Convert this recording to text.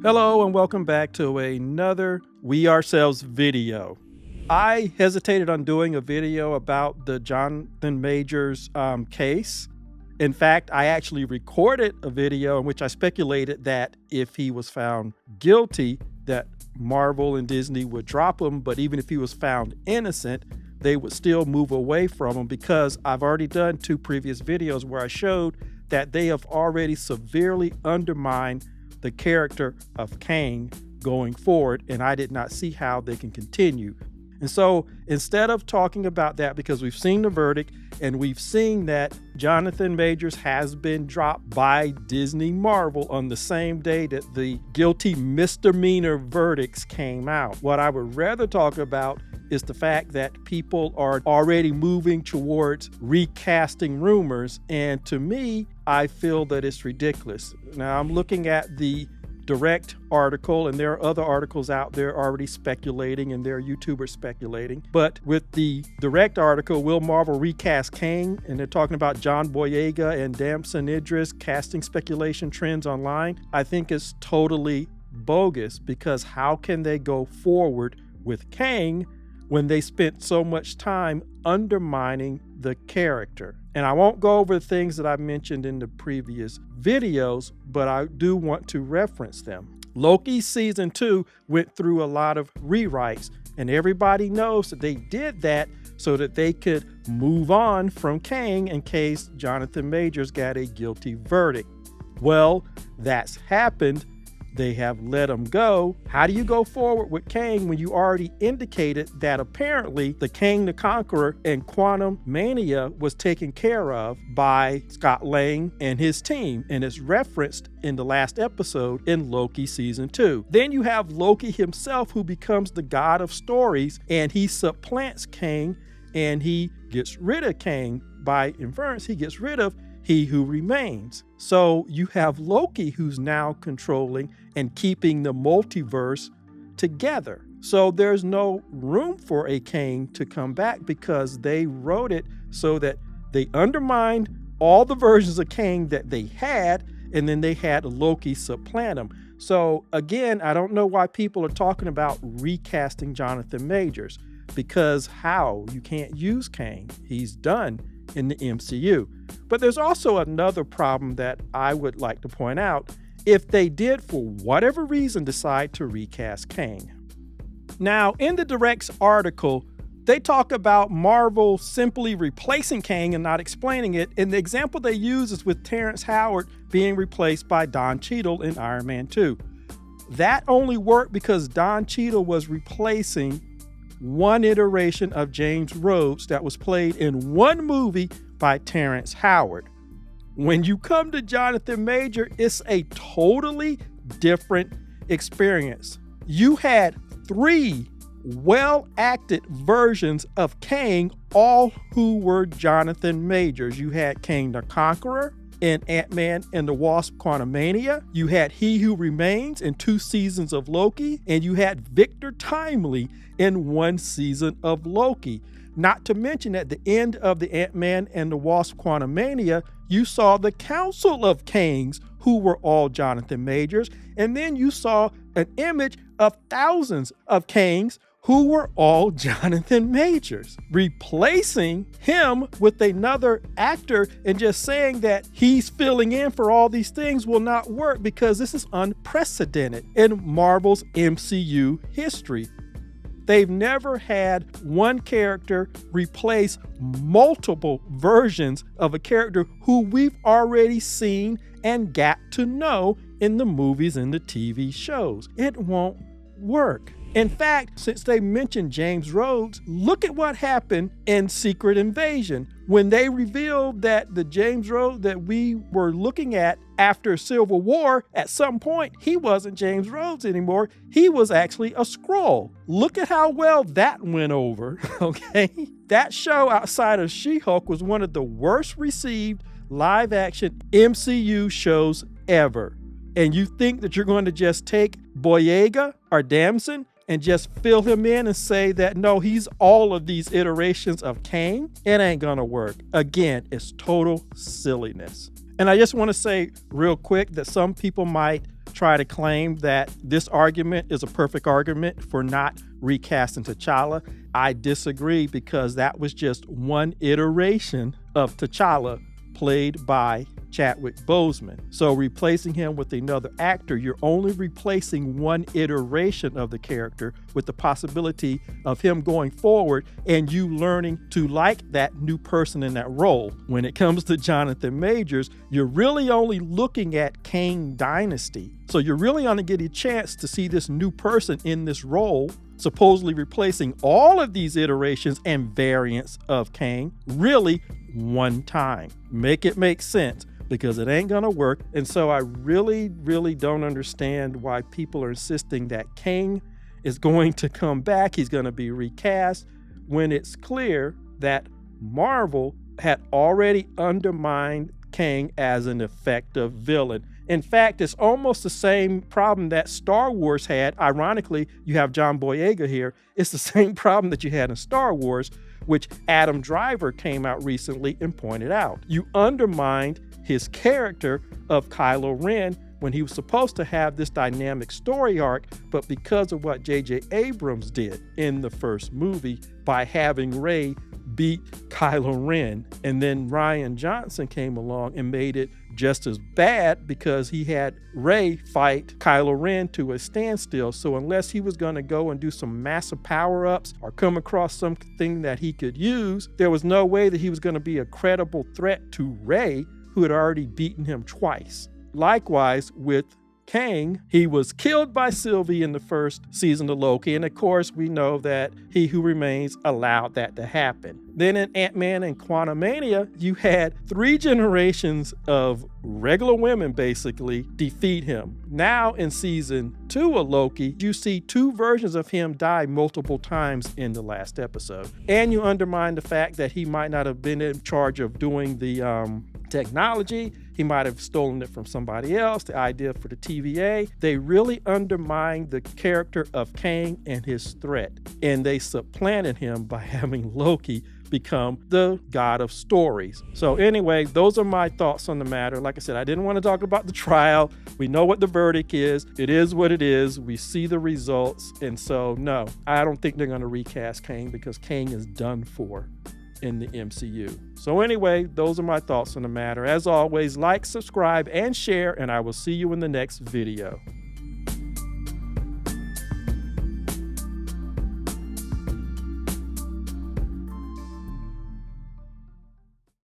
Hello and welcome back to another We Ourselves video. I hesitated on doing a video about the Jonathan Majors case. In fact, I actually recorded a video in which I speculated that if he was found guilty, that Marvel and Disney would drop him, but even if he was found innocent, they would still move away from him because I've already done 2 previous videos where I showed that they have already severely undermined the character of Kang going forward, and I did not see how they can continue. And so instead of talking about that, because we've seen the verdict and we've seen that Jonathan Majors has been dropped by Disney Marvel on the same day that the guilty misdemeanor verdicts came out, what I would rather talk about is the fact that people are already moving towards recasting rumors. And to me, I feel that it's ridiculous. Now I'm looking at the direct article, and there are other articles out there already speculating, and there are YouTubers speculating. But with the direct article, Will Marvel Recast Kang? And they're talking about John Boyega and Damson Idris casting speculation trends online. I think it's totally bogus, because how can they go forward with Kang when they spent so much time undermining the character? And I won't go over the things that I mentioned in the previous videos, but I do want to reference them. Loki season 2 went through a lot of rewrites, and everybody knows that they did that so that they could move on from Kang in case Jonathan Majors got a guilty verdict. Well, that's happened. They have let him go. How do you go forward with Kang when you already indicated that apparently the Kang the Conqueror and Quantum Mania was taken care of by Scott Lang and his team, and it's referenced in the last episode in Loki season 2. Then you have Loki himself, who becomes the god of stories, and he supplants Kang, and he gets rid of Kang. By inference, he gets rid of He Who Remains. So you have Loki, who's now controlling and keeping the multiverse together. So there's no room for a Kang to come back, because they wrote it so that they undermined all the versions of Kang that they had, and then they had Loki supplant him. So again, I don't know why people are talking about recasting Jonathan Majors, because how? You can't use Kang. He's done in the MCU. But there's also another problem that I would like to point out if they did, for whatever reason, decide to recast Kang. Now, in the Direct's article, they talk about Marvel simply replacing Kang and not explaining it, and the example they use is with Terrence Howard being replaced by Don Cheadle in Iron Man 2. That only worked because Don Cheadle was replacing one iteration of James Rhodes that was played in one movie by Terrence Howard. When you come to Jonathan Major, it's a totally different experience. You had 3 well-acted versions of Kang, all who were Jonathan Majors. You had Kang the Conqueror in Ant-Man and the Wasp: Quantumania. You had He Who Remains in 2 seasons of Loki, and you had Victor Timely in 1 season of Loki. Not to mention, at the end of the Ant-Man and the Wasp: Quantumania, you saw the Council of Kangs, who were all Jonathan Majors, and then you saw an image of thousands of Kangs who were all Jonathan Majors. Replacing him with another actor and just saying that he's filling in for all these things will not work, because this is unprecedented in Marvel's MCU history. They've never had one character replace multiple versions of a character who we've already seen and got to know in the movies and the TV shows. It won't work. In fact, since they mentioned James Rhodes, look at what happened in Secret Invasion. When they revealed that the James Rhodes that we were looking at after Civil War, at some point, he wasn't James Rhodes anymore. He was actually a Skrull. Look at how well that went over, okay? That show, outside of She-Hulk, was one of the worst received live-action MCU shows ever. And you think that you're going to just take Boyega or Damson and just fill him in and say that, no, he's all of these iterations of Kang? It ain't gonna work. Again, it's total silliness. And I just want to say real quick that some people might try to claim that this argument is a perfect argument for not recasting T'Challa. I disagree, because that was just one iteration of T'Challa played by Chadwick Boseman. So replacing him with another actor, you're only replacing one iteration of the character, with the possibility of him going forward and you learning to like that new person in that role. When it comes to Jonathan Majors, you're really only looking at Kang Dynasty. So you're really only getting a chance to see this new person in this role, supposedly replacing all of these iterations and variants of Kang, really one time. Make it make sense, because it ain't gonna work. And so I really don't understand why people are insisting that Kang is going to come back, he's gonna be recast, when it's clear that Marvel had already undermined Kang as an effective villain. In fact, it's almost the same problem that Star Wars had. Ironically, you have John Boyega here. It's the same problem that you had in Star Wars, which Adam Driver came out recently and pointed out. You undermined his character of Kylo Ren when he was supposed to have this dynamic story arc, but because of what J.J. Abrams did in the first movie by having Rey beat Kylo Ren, and then Rian Johnson came along and made it just as bad because he had Rey fight Kylo Ren to a standstill. So unless he was going to go and do some massive power-ups or come across something that he could use, there was no way that he was going to be a credible threat to Rey, who had already beaten him twice. Likewise with Kang, he was killed by Sylvie in the first season of Loki, and of course we know that He Who Remains allowed that to happen. Then in Ant-Man and Quantumania, you had 3 generations of regular women basically defeat him. Now in season 2 of Loki, you see 2 versions of him die multiple times in the last episode. And you undermine the fact that he might not have been in charge of doing the technology. He might have stolen it from somebody else, the idea for the TVA. They really undermined the character of Kang and his threat, and they supplanted him by having Loki become the god of stories. So anyway, those are my thoughts on the matter. Like I said, I didn't want to talk about the trial. We know what the verdict is. It is what it is. We see the results. And so no, I don't think they're going to recast Kang, because Kang is done for in the MCU. So anyway, those are my thoughts on the matter. As always, like, subscribe, and share, and I will see you in the next video.